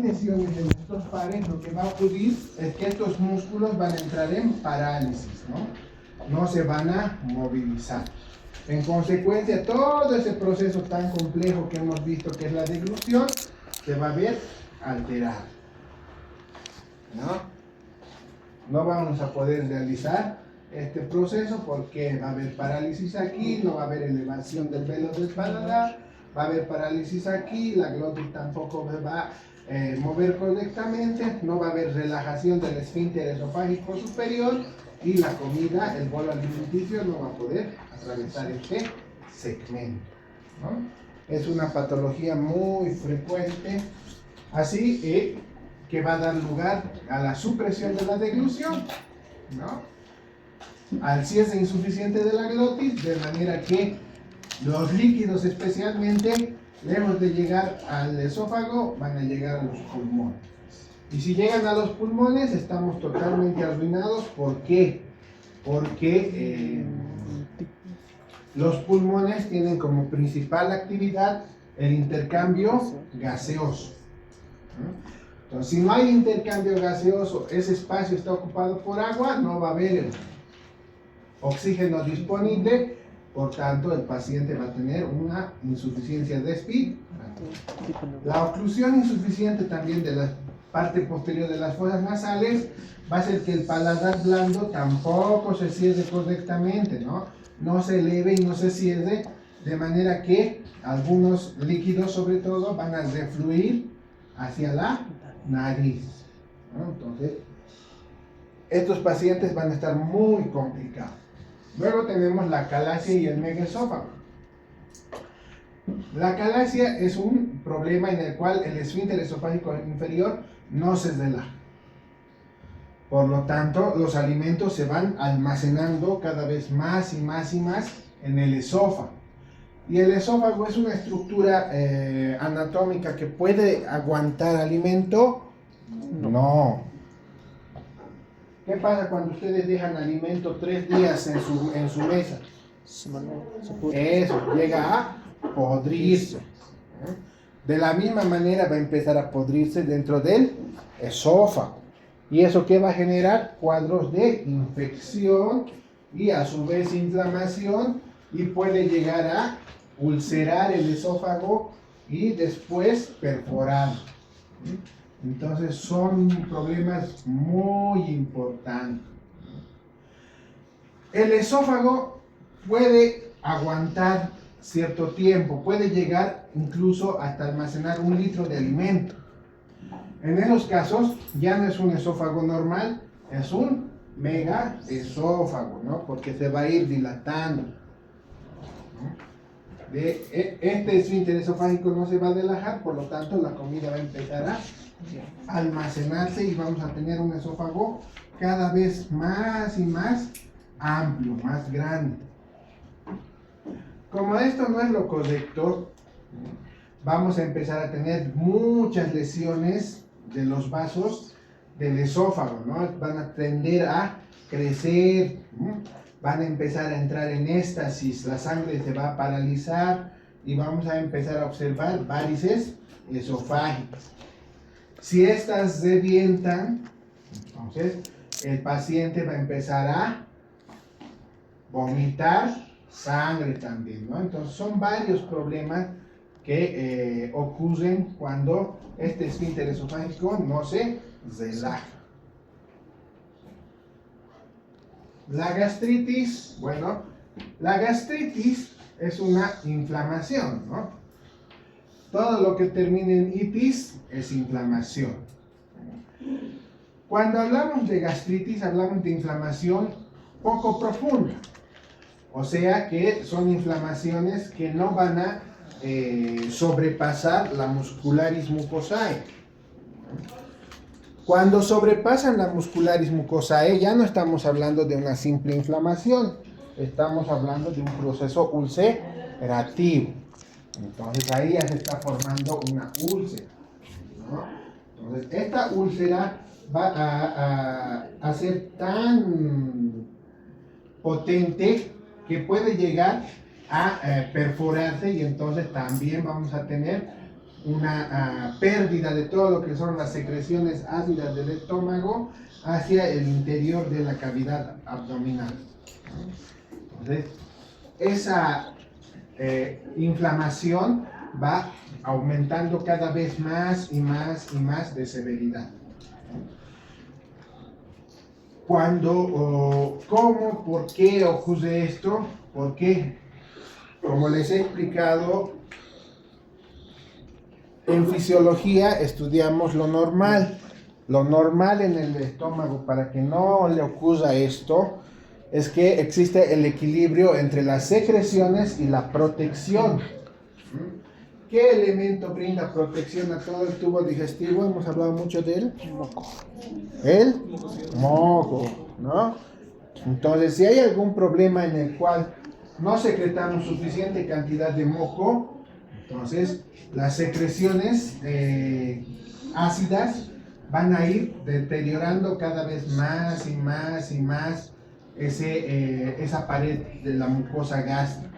lesiones en estos pares, lo que va a ocurrir es que estos músculos van a entrar en parálisis, ¿no? No se van a movilizar. En consecuencia, todo ese proceso tan complejo que hemos visto, que es la deglución, se va a ver alterado, ¿no? No vamos a poder realizar este proceso porque va a haber parálisis aquí, no va a haber elevación del velo del paladar, va a haber parálisis aquí, la glotis tampoco va a mover correctamente, no va a haber relajación del esfínter esofágico superior y la comida, el bolo alimenticio no va a poder atravesar este segmento, ¿no? Es una patología muy frecuente, así que va a dar lugar a la supresión de la deglución, ¿no? Al cierre insuficiente de la glotis, de manera que los líquidos, especialmente lejos de llegar al esófago, van a llegar a los pulmones. Y si llegan a los pulmones, estamos totalmente arruinados. ¿Por qué? Porque los pulmones tienen como principal actividad el intercambio gaseoso, ¿no? Entonces, si no hay intercambio gaseoso, ese espacio está ocupado por agua, no va a haber oxígeno disponible, por tanto el paciente va a tener una insuficiencia respiratoria. La oclusión insuficiente también de la parte posterior de las fosas nasales va a hacer que el paladar blando tampoco se cierre correctamente, ¿no? No se eleve y no se cierre, de manera que algunos líquidos sobre todo van a refluir hacia la nariz, ¿no? Entonces, estos pacientes van a estar muy complicados. Luego tenemos la calasia y el megaesófago. La calasia es un problema en el cual el esfínter esofágico inferior no se relaja. Por lo tanto, los alimentos se van almacenando cada vez más y más y más en el esófago. Y el esófago es una estructura anatómica que puede aguantar alimento. No. ¿Qué pasa cuando ustedes dejan alimento 3 días en su mesa? Eso, llega a podrirse. De la misma manera va a empezar a podrirse dentro del esófago. ¿Y eso qué va a generar? Cuadros de infección y a su vez inflamación, y puede llegar a ulcerar el esófago y después perforar. Entonces son problemas muy importantes. El esófago puede aguantar cierto tiempo, puede llegar incluso hasta almacenar 1 litro de alimento. En esos casos ya no es un esófago normal, es un megaesófago, ¿no? Porque se va a ir dilatando. Este esfínter esofágico no se va a relajar, por lo tanto la comida va a empezar a almacenarse y vamos a tener un esófago cada vez más y más amplio, más grande. Como esto no es lo correcto, vamos a empezar a tener muchas lesiones de los vasos del esófago, ¿no? Van a tender a crecer, ¿no? Van a empezar a entrar en éxtasis, la sangre se va a paralizar y vamos a empezar a observar varices esofágicas. Si estas revientan, entonces el paciente va a empezar a vomitar sangre también, ¿no? Entonces son varios problemas que ocurren cuando este esfínter esofágico no se relaja. La gastritis, bueno, la gastritis es una inflamación, ¿no? Todo lo que termine en itis es inflamación. Cuando hablamos de gastritis, hablamos de inflamación poco profunda. O sea que son inflamaciones que no van a sobrepasar la muscularis mucosae. Cuando sobrepasan la muscularis mucosae, ya no estamos hablando de una simple inflamación, estamos hablando de un proceso ulcerativo. Entonces ahí ya se está formando una úlcera, ¿no? Entonces esta úlcera va a ser tan potente que puede llegar a perforarse, y entonces también vamos a tener una pérdida de todo lo que son las secreciones ácidas del estómago hacia el interior de la cavidad abdominal. Entonces, esa inflamación va aumentando cada vez más y más y más de severidad. ¿Cuándo, cómo, por qué ocurre esto? Porque, como les he explicado, en fisiología estudiamos lo normal. Lo normal en el estómago, para que no le ocurra esto, es que existe el equilibrio entre las secreciones y la protección. ¿Qué elemento brinda protección a todo el tubo digestivo? Hemos hablado mucho de él. Moco. El moco, ¿no? Entonces, si hay algún problema en el cual no secretamos suficiente cantidad de moco, entonces las secreciones ácidas van a ir deteriorando cada vez más y más y más esa pared de la mucosa gástrica.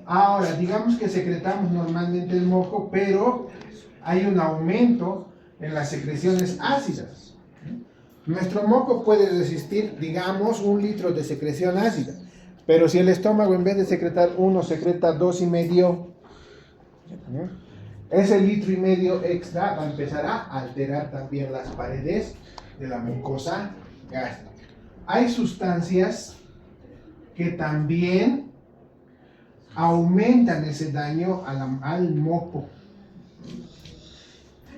Ahora, digamos que secretamos normalmente el moco, pero hay un aumento en las secreciones ácidas. Nuestro moco puede resistir, digamos, 1 litro de secreción ácida, pero si el estómago en vez de secretar 1, secreta 2,5, ese 1,5 litros extra va a empezar a alterar también las paredes de la mucosa gástrica. Hay sustancias que también aumentan ese daño al moco.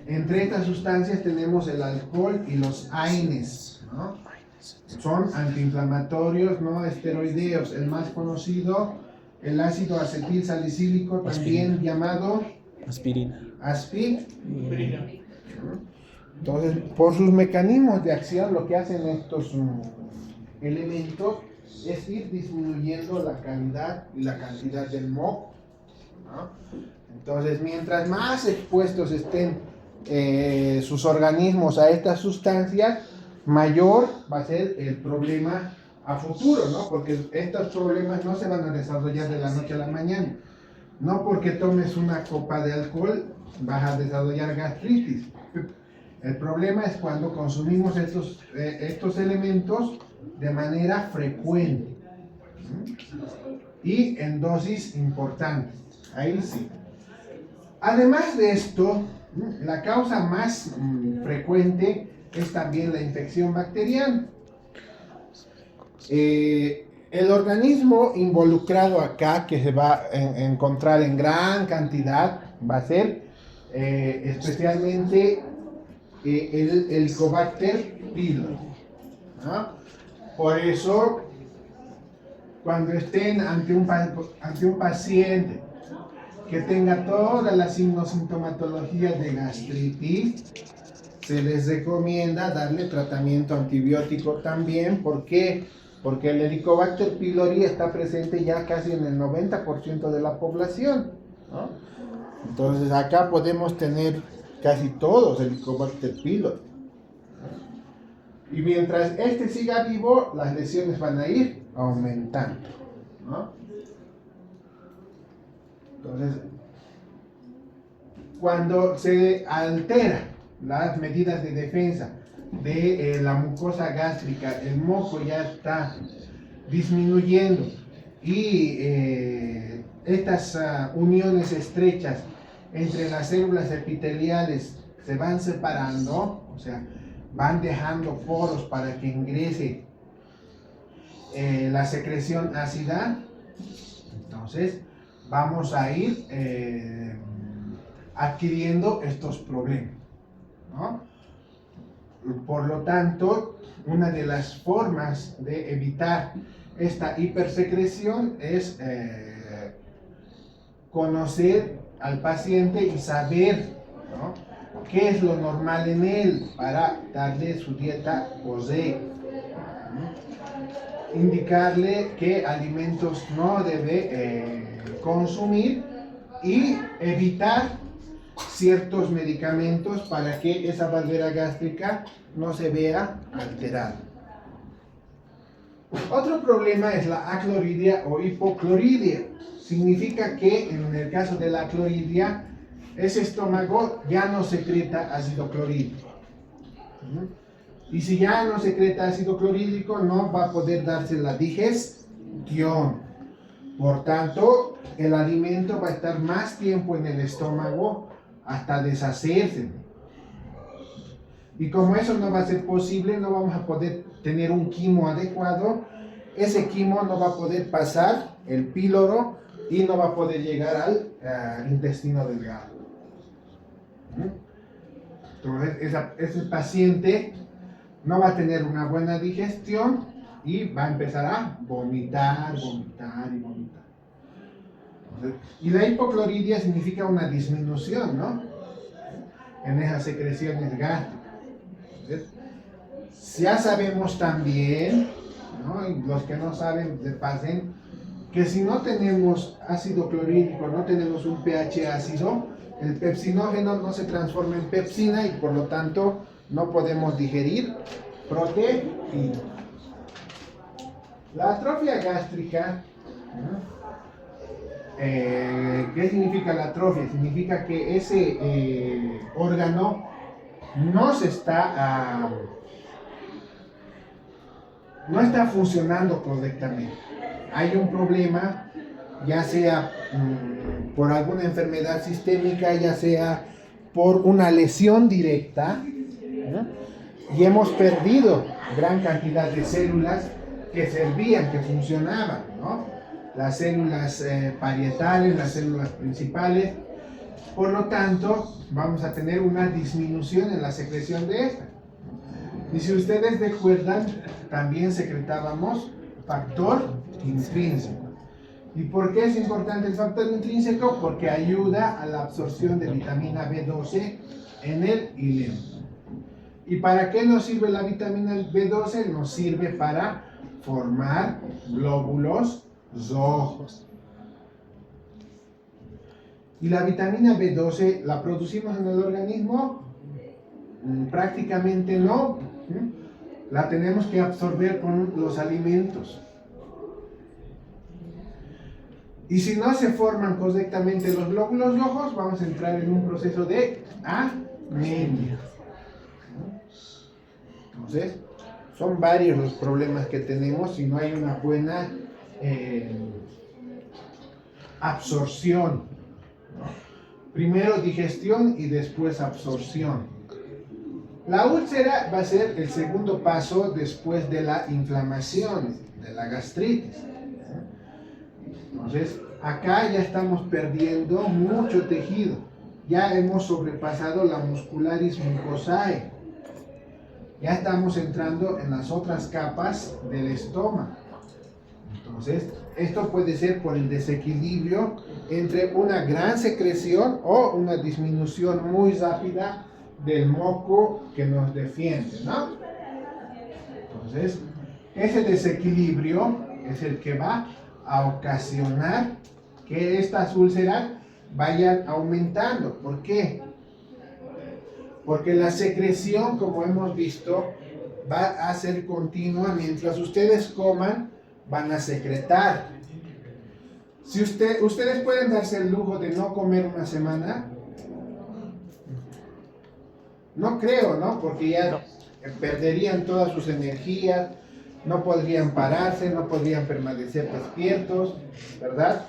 Entre estas sustancias tenemos el alcohol y los AINES, ¿no? Son antiinflamatorios no esteroideos. El más conocido, el ácido acetil salicílico, también llamado aspirina. Aspirina. Entonces, por sus mecanismos de acción, lo que hacen estos elementos es ir disminuyendo la calidad y la cantidad del moco, ¿no? Entonces, mientras más expuestos estén sus organismos a estas sustancias, mayor va a ser el problema a futuro, ¿no? Porque estos problemas no se van a desarrollar de la noche a la mañana. No porque tomes una copa de alcohol vas a desarrollar gastritis. El problema es cuando consumimos estos elementos de manera frecuente y en dosis importantes. Ahí sí. Además de esto, la causa más frecuente es también la infección bacteriana. El organismo involucrado acá, que se va a encontrar en gran cantidad, va a ser especialmente el Helicobacter pylori, ¿no? Por eso, cuando estén ante un paciente que tenga toda la sintomatología de gastritis, se les recomienda darle tratamiento antibiótico también. ¿Por qué? Porque el Helicobacter pylori está presente ya casi en el 90% de la población, ¿no? Entonces acá podemos tener casi todos Helicobacter pylori. Y mientras este siga vivo, las lesiones van a ir aumentando, ¿no? Entonces, cuando se altera las medidas de defensa de la mucosa gástrica, el moco ya está disminuyendo y estas uniones estrechas entre las células epiteliales se van separando, o sea, van dejando poros para que ingrese la secreción ácida. Entonces vamos a ir adquiriendo estos problemas, ¿no? Por lo tanto, una de las formas de evitar esta hipersecreción es conocer al paciente y saber, ¿no?, qué es lo normal en él para darle su dieta correcta, ¿no? Indicarle qué alimentos no debe consumir y evitar ciertos medicamentos para que esa barrera gástrica no se vea alterada. Otro problema es la acloridia o hipocloridia. Significa que en el caso de la acloridia ese estómago ya no secreta ácido clorhídrico. Y si ya no secreta ácido clorhídrico, no va a poder darse la digestión. Por tanto, el alimento va a estar más tiempo en el estómago hasta deshacerse. Y como eso no va a ser posible, no vamos a poder tener un quimo adecuado. Ese quimo no va a poder pasar el píloro y no va a poder llegar al intestino delgado. Entonces, ese paciente no va a tener una buena digestión y va a empezar a vomitar, vomitar y vomitar. Entonces, y la hipocloridia significa una disminución, ¿no? En esas secreciones gástricas. Entonces, ya sabemos también, ¿no? Y los que no saben, se pasen, que si no tenemos ácido clorhídrico, no tenemos un pH ácido, el pepsinógeno no se transforma en pepsina y por lo tanto no podemos digerir proteína. La atrofia gástrica, ¿no? ¿Qué significa la atrofia? Significa que ese órgano no está funcionando correctamente. Hay un problema, ya sea por alguna enfermedad sistémica, ya sea por una lesión directa, ¿no? Y hemos perdido gran cantidad de células que servían, que funcionaban, ¿no? Las células parietales, las células principales. Por lo tanto, vamos a tener una disminución en la secreción de esta. Y si ustedes recuerdan, también secretábamos factor intrínseco. ¿Y por qué es importante el factor intrínseco? Porque ayuda a la absorción de vitamina B12 en el ileum. ¿Y para qué nos sirve la vitamina B12? Nos sirve para formar glóbulos rojos. ¿Y la vitamina B12 la producimos en el organismo? Prácticamente no. La tenemos que absorber con los alimentos. Y si no se forman correctamente los glóbulos rojos, vamos a entrar en un proceso de anemia. Entonces, son varios los problemas que tenemos si no hay una buena absorción. Primero digestión y después absorción. La úlcera va a ser el segundo paso después de la inflamación, de la gastritis. Entonces, acá ya estamos perdiendo mucho tejido. Ya hemos sobrepasado la muscularis mucosae. Ya estamos entrando en las otras capas del estómago. Entonces, esto puede ser por el desequilibrio entre una gran secreción o una disminución muy rápida del moco que nos defiende, ¿no? Entonces, ese desequilibrio es el que va a ocasionar que estas úlceras vayan aumentando. ¿Por qué? Porque la secreción, como hemos visto, va a ser continua. Mientras ustedes coman, van a secretar. Si ustedes pueden darse el lujo de no comer una semana, no creo, ¿no? Porque ya perderían todas sus energías, no podrían pararse, no podrían permanecer despiertos, ¿verdad?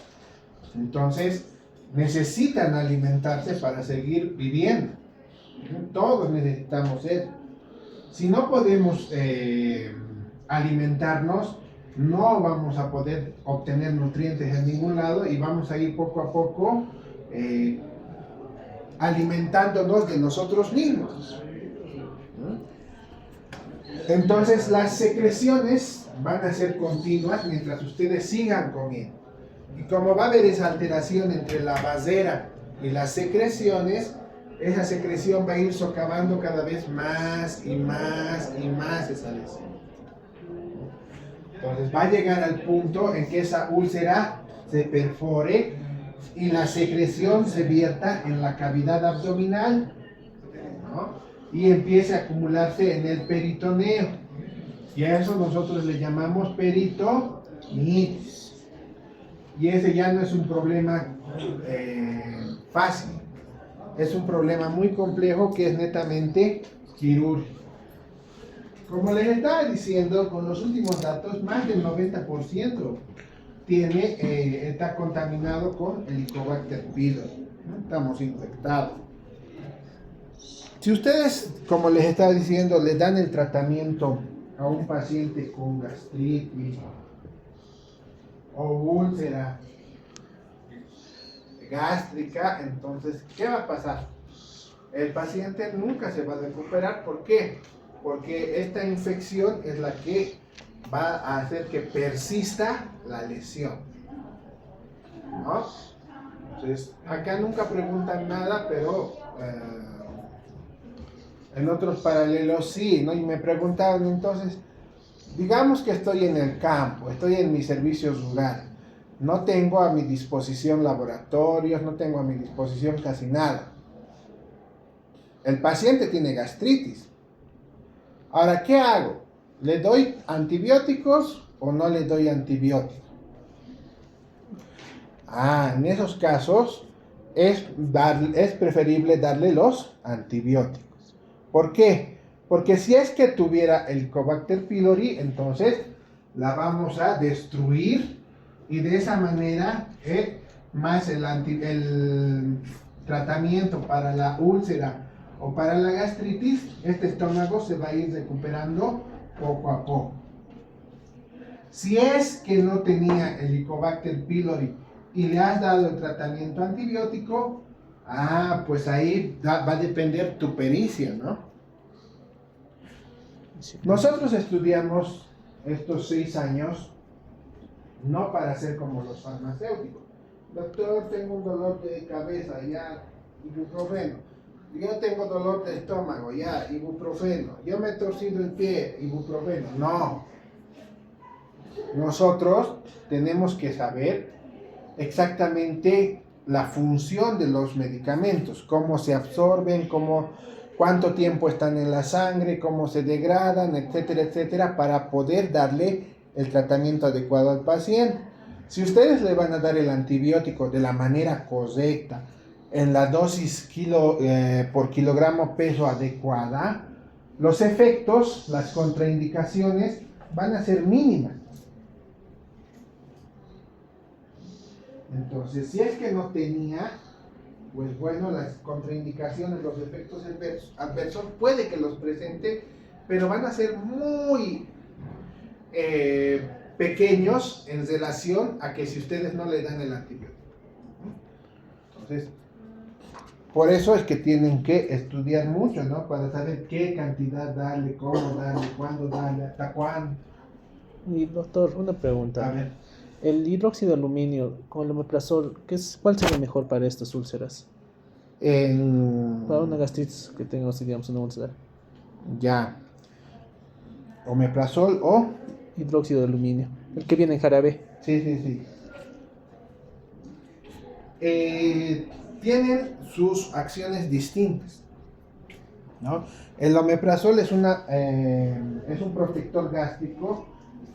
Entonces, necesitan alimentarse para seguir viviendo. Todos necesitamos eso. Si no podemos alimentarnos, no vamos a poder obtener nutrientes en ningún lado y vamos a ir poco a poco alimentándonos de nosotros mismos. Entonces las secreciones van a ser continuas mientras ustedes sigan comiendo. Y como va a haber esa alteración entre la basera y las secreciones, esa secreción va a ir socavando cada vez más y más y más esa lesión. Entonces va a llegar al punto en que esa úlcera se perfore y la secreción se vierta en la cavidad abdominal, ¿no? Y empiece a acumularse en el peritoneo. Y a eso nosotros le llamamos peritonitis. Y ese ya no es un problema fácil. es un problema muy complejo que es netamente quirúrgico. Como les estaba diciendo, con los últimos datos, más del 90% está contaminado con Helicobacter pylori, ¿no? Estamos infectados. Si ustedes, como les estaba diciendo, le dan el tratamiento a un paciente con gastritis o úlcera gástrica, entonces, ¿qué va a pasar? El paciente nunca se va a recuperar. ¿Por qué? Porque esta infección es la que va a hacer que persista la lesión, ¿no? Entonces, acá nunca preguntan nada, pero en otros paralelos sí, ¿no? Y me preguntaban entonces, digamos que estoy en el campo, estoy en mi servicio rural, no tengo a mi disposición laboratorios, no tengo a mi disposición casi nada. El paciente tiene gastritis. Ahora, ¿qué hago? ¿Le doy antibióticos o no le doy antibióticos? En esos casos es preferible darle los antibióticos. ¿Por qué? Porque si es que tuviera el Helicobacter pylori, entonces la vamos a destruir y de esa manera más el tratamiento para la úlcera o para la gastritis, este estómago se va a ir recuperando poco a poco. Si es que no tenía el Helicobacter pylori y le has dado el tratamiento antibiótico, pues ahí va a depender tu pericia, ¿no? Nosotros estudiamos estos 6 años no para ser como los farmacéuticos. Doctor, tengo un dolor de cabeza, ya, ibuprofeno. Yo tengo dolor de estómago, ya, ibuprofeno. Yo me he torcido el pie, ibuprofeno. No. Nosotros tenemos que saber exactamente la función de los medicamentos, cómo se absorben, cuánto tiempo están en la sangre, cómo se degradan, etcétera, etcétera, para poder darle el tratamiento adecuado al paciente. Si ustedes le van a dar el antibiótico de la manera correcta, en la dosis por kilogramo peso adecuada, los efectos, las contraindicaciones van a ser mínimas. Entonces, si es que no tenía, pues bueno, las contraindicaciones, los efectos adversos, puede que los presente, pero van a ser muy pequeños en relación a que si ustedes no le dan el antibiótico. Entonces, por eso es que tienen que estudiar mucho, ¿no? Para saber qué cantidad darle, cómo darle, cuándo darle, hasta cuándo. Y doctor, una pregunta. A ver. El hidróxido de aluminio con el omeprazol, ¿cuál sería mejor para estas úlceras? Para una gastritis que tengamos, digamos, una úlcera. Ya. Omeprazol o hidróxido de aluminio, el que viene en jarabe. Sí. Tienen sus acciones distintas, ¿no? El omeprazol es un protector gástrico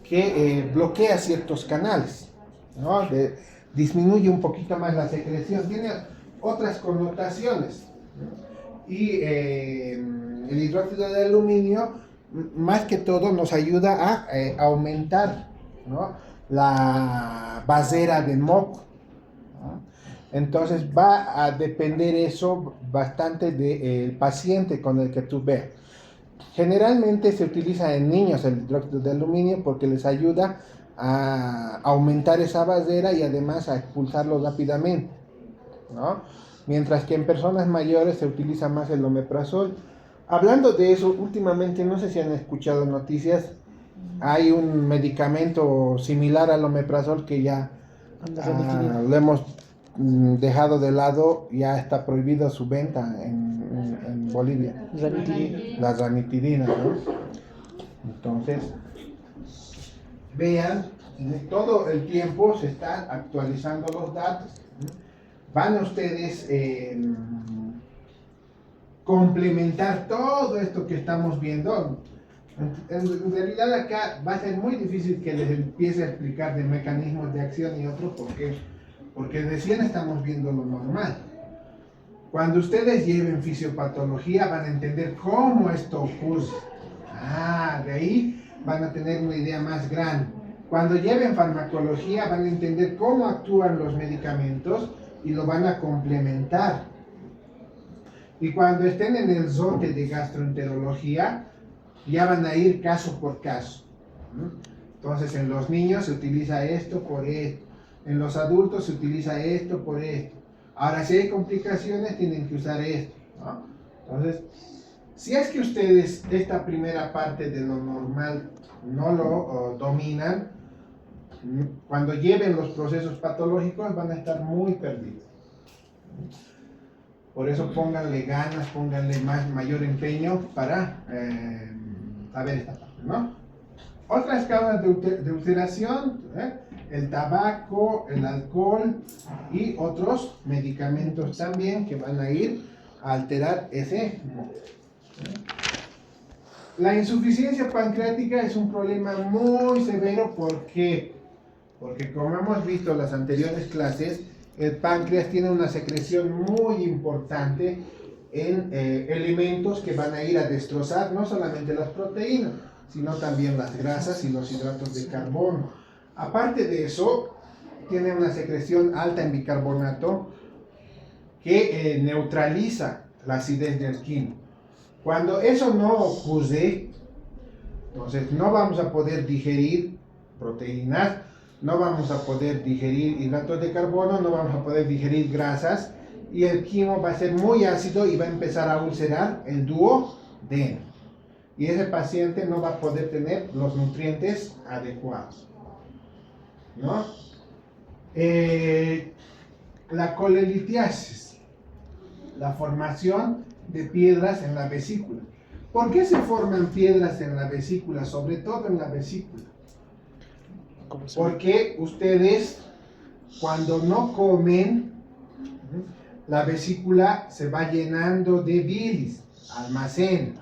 que bloquea ciertos canales, ¿no? Disminuye un poquito más la secreción, tiene otras connotaciones, ¿no? Y el hidróxido de aluminio, más que todo, nos ayuda a aumentar, ¿no?, la basera de moco, ¿no? Entonces va a depender eso bastante del paciente con el que tú veas. Generalmente se utiliza en niños el hidróxido de aluminio porque les ayuda a aumentar esa basera y además a expulsarlo rápidamente, ¿no? Mientras que en personas mayores se utiliza más el omeprazol. Hablando de eso, últimamente, no sé si han escuchado noticias, hay un medicamento similar al omeprazol que ya lo hemos dejado de lado, ya está prohibido su venta en Bolivia. La ranitidina, ¿no? Entonces, vean, todo el tiempo se están actualizando los datos. Van a ustedes complementar todo esto que estamos viendo. En realidad acá va a ser muy difícil que les empiece a explicar de mecanismos de acción y otros porque recién estamos viendo lo normal. Cuando ustedes lleven fisiopatología van a entender cómo esto ocurre. De ahí van a tener una idea más grande. Cuando lleven farmacología van a entender cómo actúan los medicamentos y lo van a complementar. Y cuando estén en el zote de gastroenterología, ya van a ir caso por caso. Entonces, en los niños se utiliza esto por esto. En los adultos se utiliza esto por esto. Ahora, si hay complicaciones, tienen que usar esto, ¿no? Entonces, si es que ustedes esta primera parte de lo normal no lo dominan, cuando lleven los procesos patológicos van a estar muy perdidos. Por eso pónganle ganas, pónganle mayor empeño para saber esta parte, ¿no? Otras causas de ulceración, el tabaco, el alcohol y otros medicamentos también que van a ir a alterar ese modo. La insuficiencia pancreática es un problema muy severo porque como hemos visto en las anteriores clases, el páncreas tiene una secreción muy importante en elementos que van a ir a destrozar no solamente las proteínas, sino también las grasas y los hidratos de carbono. Aparte de eso, tiene una secreción alta en bicarbonato que neutraliza la acidez del quimo. Cuando eso no ocurre, entonces no vamos a poder digerir proteínas, no vamos a poder digerir hidratos de carbono, no vamos a poder digerir grasas y el quimo va a ser muy ácido y va a empezar a ulcerar el duodeno. Y ese paciente no va a poder tener los nutrientes adecuados, ¿no? La colelitiasis, la formación de piedras en la vesícula. ¿Por qué se forman piedras en la vesícula? Sobre todo en la vesícula. Porque ustedes, cuando no comen, la vesícula se va llenando de bilis, almacén,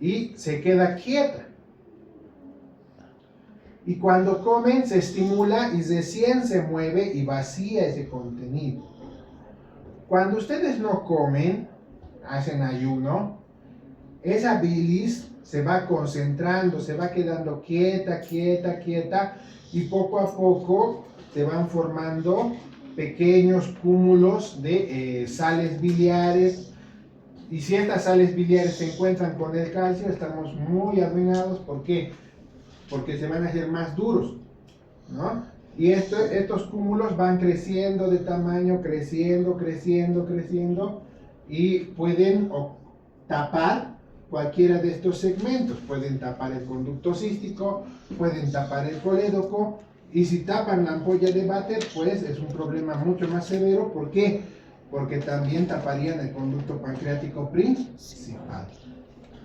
y se queda quieta. Y cuando comen se estimula y recién se mueve y vacía ese contenido. Cuando ustedes no comen, hacen ayuno, esa bilis se va concentrando, se va quedando quieta, quieta, quieta, y poco a poco se van formando pequeños cúmulos de sales biliares. Y si estas sales biliares se encuentran con el calcio, estamos muy arruinados. ¿Por qué? Porque se van a hacer más duros, ¿no? Y estos cúmulos van creciendo de tamaño, creciendo, creciendo, creciendo, y pueden tapar cualquiera de estos segmentos. Pueden tapar el conducto cístico, pueden tapar el colédoco, y si tapan la ampolla de Vater, pues es un problema mucho más severo. ¿Por qué? Porque también taparían el conducto pancreático principal.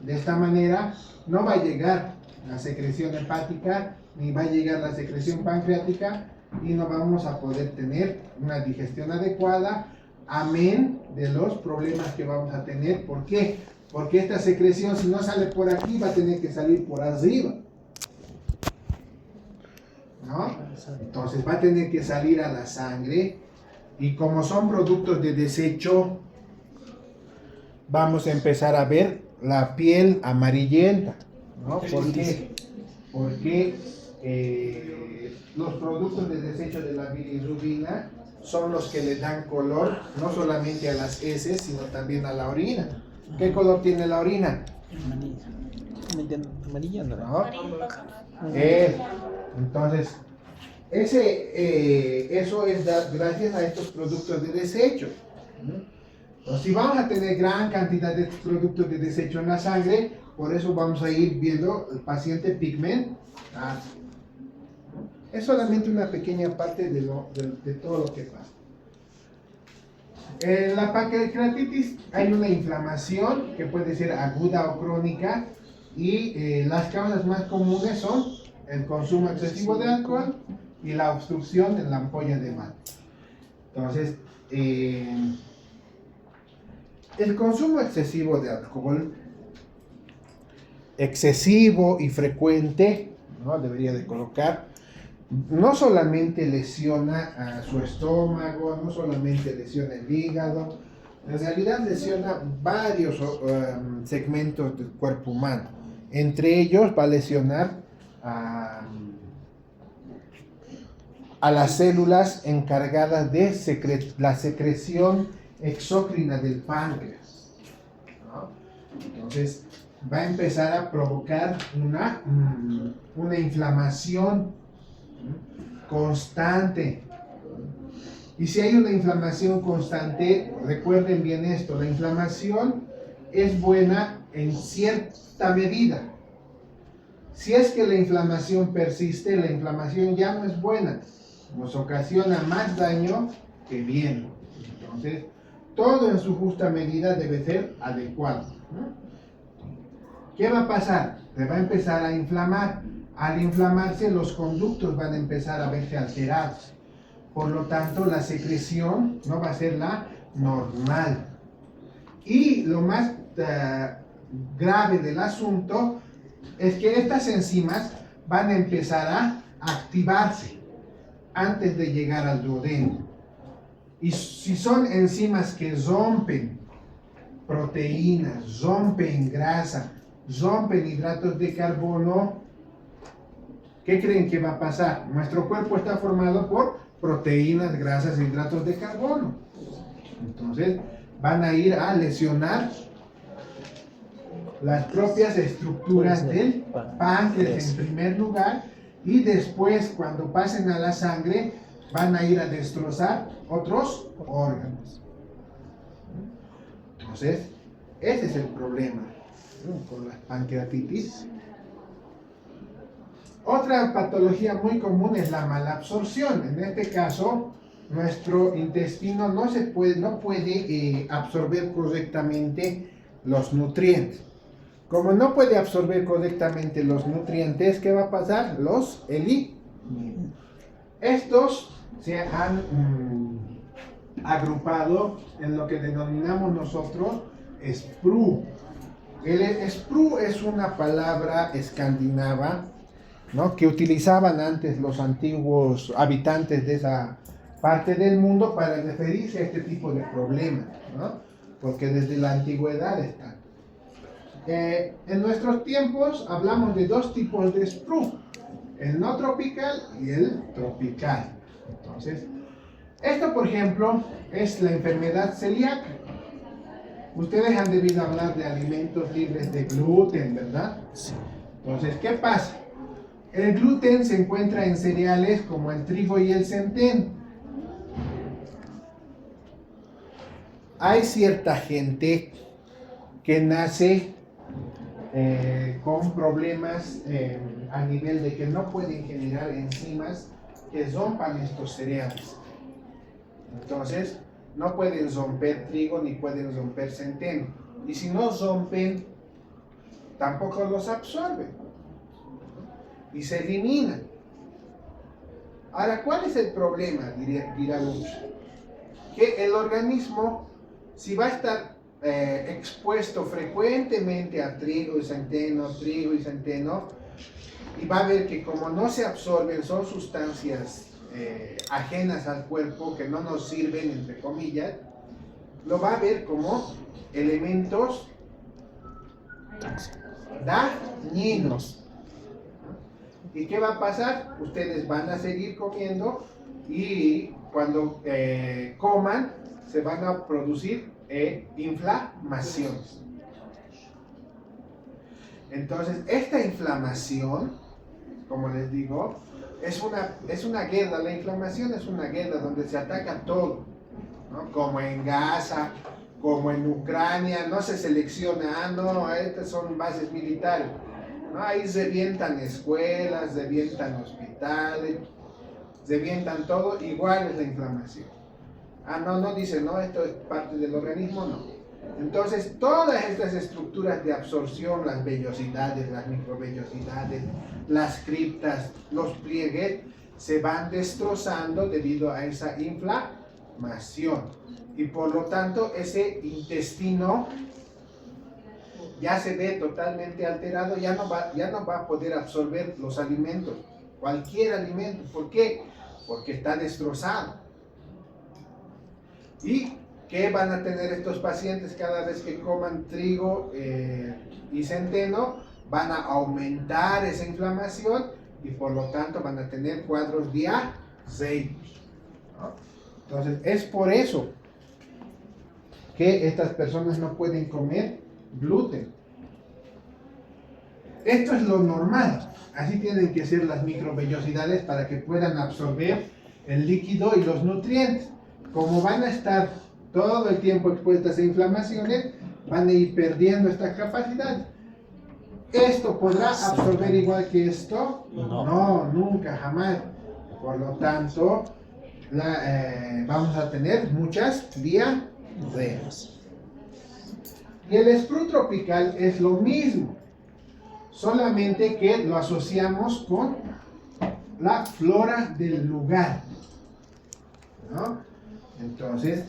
De esta manera no va a llegar la secreción hepática, ni va a llegar la secreción pancreática, y no vamos a poder tener una digestión adecuada, amén de los problemas que vamos a tener. ¿Por qué? Porque esta secreción, si no sale por aquí, va a tener que salir por arriba, ¿no? Entonces va a tener que salir a la sangre, y como son productos de desecho, vamos a empezar a ver la piel amarillenta, ¿no? ¿Por qué? Porque los productos de desecho de la bilirrubina son los que le dan color no solamente a las heces, sino también a la orina. ¿Qué color tiene la orina? Amarilla, ¿No? Entonces, eso es gracias a estos productos de desecho. Entonces, si vamos a tener gran cantidad de productos de desecho en la sangre, por eso vamos a ir viendo el paciente pigmentado. Es solamente una pequeña parte de todo lo que pasa. En la pancreatitis hay una inflamación que puede ser aguda o crónica, y las causas más comunes son el consumo excesivo de alcohol y la obstrucción en la ampolla de Vater. Entonces, el consumo excesivo de alcohol, excesivo y frecuente, ¿no? Debería de colocar, no solamente lesiona a su estómago, no solamente lesiona el hígado, En realidad lesiona varios segmentos del cuerpo humano. Entre ellos va a lesionar a las células encargadas de la secreción exócrina del páncreas, ¿no? Entonces va a empezar a provocar una inflamación constante. Y si hay una inflamación constante, recuerden bien esto, la inflamación es buena en cierta medida. Si es que la inflamación persiste, la inflamación ya no es buena, nos ocasiona más daño que bien. Entonces, todo en su justa medida debe ser adecuado, ¿no? ¿Qué va a pasar? Se va a empezar a inflamar. Al inflamarse, los conductos van a empezar a verse alterados. Por lo tanto, la secreción no va a ser la normal. Y lo más grave del asunto es que estas enzimas van a empezar a activarse antes de llegar al duodeno. Y si son enzimas que rompen proteínas, rompen grasa, rompen hidratos de carbono, ¿qué creen que va a pasar? Nuestro cuerpo está formado por proteínas, grasas e hidratos de carbono. Entonces van a ir a lesionar las propias estructuras del páncreas en primer lugar, y después cuando pasen a la sangre van a ir a destrozar otros órganos. Entonces ese es el problema, ¿no?, con la pancreatitis. Otra patología muy común es la malabsorción. En este caso, nuestro intestino no puede absorber correctamente los nutrientes. Como no puede absorber correctamente los nutrientes, ¿qué va a pasar? Los elimina. Estos se han agrupado en lo que denominamos nosotros sprue. El sprue es una palabra escandinava, ¿no?, que utilizaban antes los antiguos habitantes de esa parte del mundo para referirse a este tipo de problemas, ¿no?, porque desde la antigüedad están. En nuestros tiempos hablamos de dos tipos de sprue, el no tropical y el tropical. Entonces, esto, por ejemplo, es la enfermedad celíaca. Ustedes han debido hablar de alimentos libres de gluten, ¿verdad? Sí. Entonces, ¿qué pasa? El gluten se encuentra en cereales como el trigo y el centeno. Hay cierta gente que nace con problemas a nivel de que no pueden generar enzimas que rompan estos cereales. Entonces, no pueden romper trigo ni pueden romper centeno. Y si no rompen, tampoco los absorben y se eliminan. Ahora, ¿cuál es el problema? Dirá mucho. Que el organismo, si va a estar expuesto frecuentemente a trigo y centeno, y va a ver que como no se absorben, son sustancias ajenas al cuerpo que no nos sirven, entre comillas, lo va a ver como elementos dañinos. ¿Y qué va a pasar? Ustedes van a seguir comiendo y cuando coman se van a producir inflamaciones. Entonces, esta inflamación, como les digo, es una guerra. La inflamación es una guerra donde se ataca todo, ¿no? Como en Gaza, como en Ucrania, no se selecciona, no, estas son bases militares, ¿no? Ahí revientan escuelas, revientan hospitales, revientan todo, igual es la inflamación. No dicen, no, esto es parte del organismo, no. Entonces, todas estas estructuras de absorción, las vellosidades, las microvellosidades, las criptas, los pliegues, se van destrozando debido a esa inflamación. Y por lo tanto, ese intestino ya se ve totalmente alterado, ya no va a poder absorber los alimentos, cualquier alimento. ¿Por qué? Porque está destrozado. Y ¿Qué van a tener estos pacientes cada vez que coman trigo y centeno? Van a aumentar esa inflamación y por lo tanto van a tener cuadros diarreicos, ¿no? Entonces es por eso que estas personas no pueden comer gluten. Esto es lo normal. Así tienen que ser las microvellosidades para que puedan absorber el líquido y los nutrientes. Como van a estar todo el tiempo expuestas a inflamaciones, van a ir perdiendo esta capacidad. ¿Esto podrá absorber igual que esto? No, nunca, jamás. Por lo tanto, vamos a tener muchas diarreas. Y el sprue tropical es lo mismo, solamente que lo asociamos con la flora del lugar, ¿no? Entonces,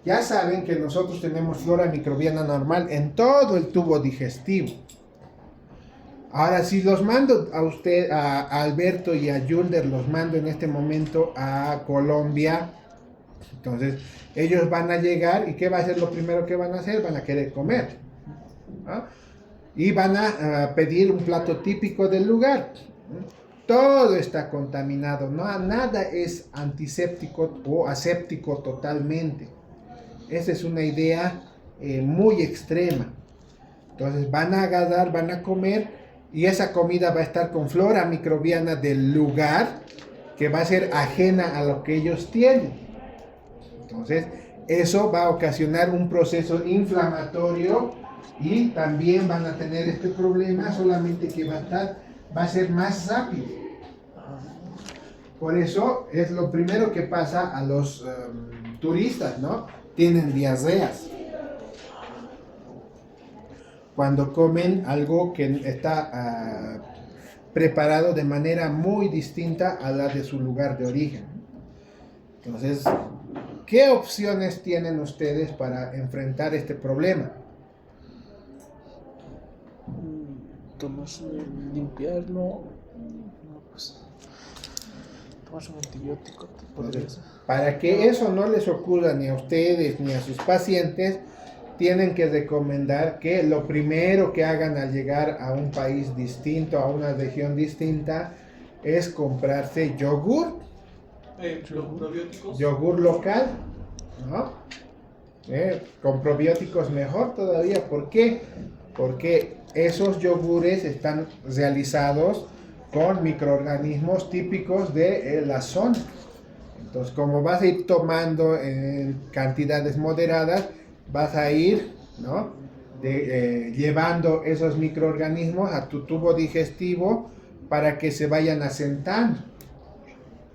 ya saben que nosotros tenemos flora microbiana normal en todo el tubo digestivo. Ahora, si los mando a usted, a Alberto y a Yulder, los mando en este momento a Colombia, entonces ellos van a llegar y ¿qué va a ser lo primero que van a hacer? Van a querer comer, ¿no? Y van a pedir un plato típico del lugar. Todo está contaminado, ¿no? Nada es antiséptico o aséptico totalmente. Esa es una idea muy extrema. Entonces van a agarrar, van a comer y esa comida va a estar con flora microbiana del lugar que va a ser ajena a lo que ellos tienen. Entonces eso va a ocasionar un proceso inflamatorio y también van a tener este problema, solamente que va a ser más rápido. Por eso es lo primero que pasa a los turistas, ¿no? Tienen diarreas cuando comen algo que está preparado de manera muy distinta a la de su lugar de origen. Entonces, ¿qué opciones tienen ustedes para enfrentar este problema? Limpiarlo, pues, tomar un antibiótico. Para que eso no les ocurra ni a ustedes ni a sus pacientes, tienen que recomendar que lo primero que hagan al llegar a un país distinto, a una región distinta, es comprarse yogur. Probióticos. Yogur local, ¿no? Con probióticos mejor todavía. ¿Por qué? Porque esos yogures están realizados con microorganismos típicos de la zona. Entonces, como vas a ir tomando en cantidades moderadas, vas a ir, ¿no? Llevando esos microorganismos a tu tubo digestivo para que se vayan asentando,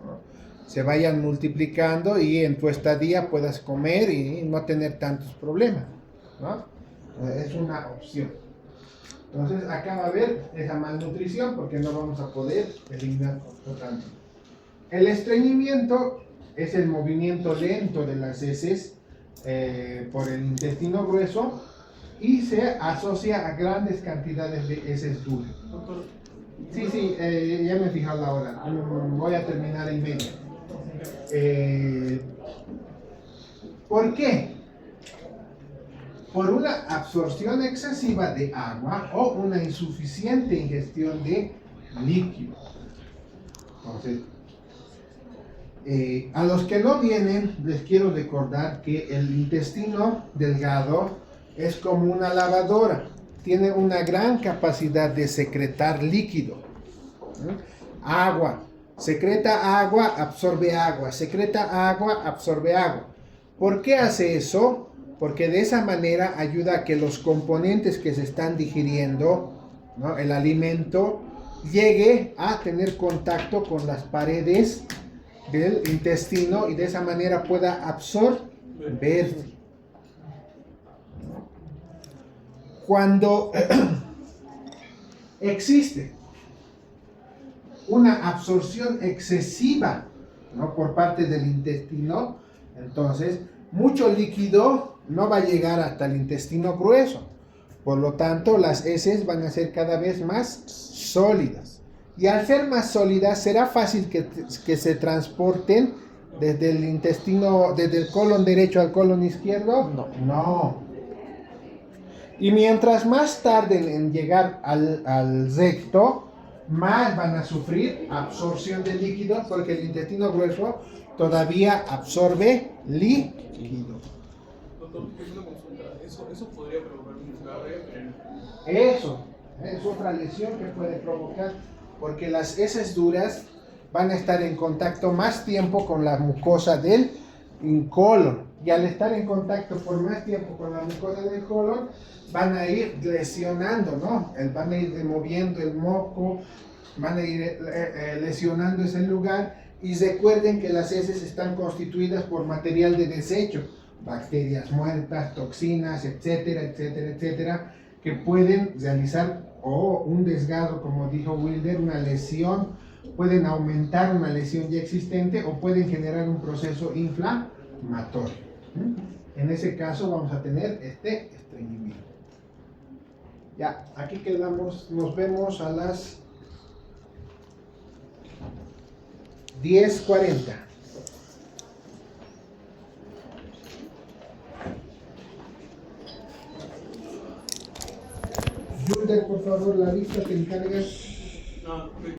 ¿no? Se vayan multiplicando y en tu estadía puedas comer y no tener tantos problemas, ¿no? Es una opción. Entonces acá va a haber esa malnutrición porque no vamos a poder eliminar totalmente. El estreñimiento es el movimiento lento de las heces por el intestino grueso y se asocia a grandes cantidades de heces duras. Sí, ya me he fijado la hora. Voy a terminar en medio. ¿Por qué? Por una absorción excesiva de agua o una insuficiente ingestión de líquido. Entonces, a los que no vienen, les quiero recordar que el intestino delgado es como una lavadora. Tiene una gran capacidad de secretar líquido. Agua. Secreta agua, absorbe agua. Secreta agua, absorbe agua. ¿Por qué hace eso? Porque de esa manera ayuda a que los componentes que se están digiriendo, ¿no? El alimento, llegue a tener contacto con las paredes del intestino y de esa manera pueda absorber. Cuando existe una absorción excesiva, ¿no? Por parte del intestino, entonces mucho líquido no va a llegar hasta el intestino grueso. Por lo tanto, las heces van a ser cada vez más sólidas. Y al ser más sólidas, será fácil que se transporten desde el intestino, desde el colon derecho al colon izquierdo. No. No. Y mientras más tarden en llegar al recto, más van a sufrir absorción de líquidos porque el intestino grueso todavía absorbe líquido. Doctor, tengo una consulta. ¿Eso podría provocar un desgarre? Eso es otra lesión que puede provocar porque las heces duras van a estar en contacto más tiempo con la mucosa del colon y al estar en contacto por más tiempo con la mucosa del colon van a ir lesionando, ¿no? Van a ir removiendo el moco, van a ir lesionando ese lugar y recuerden que las heces están constituidas por material de desecho, bacterias muertas, toxinas, etcétera, etcétera, etcétera, que pueden realizar un desgarro, como dijo Wilder, una lesión, pueden aumentar una lesión ya existente o pueden generar un proceso inflamatorio. En ese caso vamos a tener este estreñimiento. Ya, aquí quedamos, nos vemos a las 10:40. Wilder, por favor, la lista te encargas. No,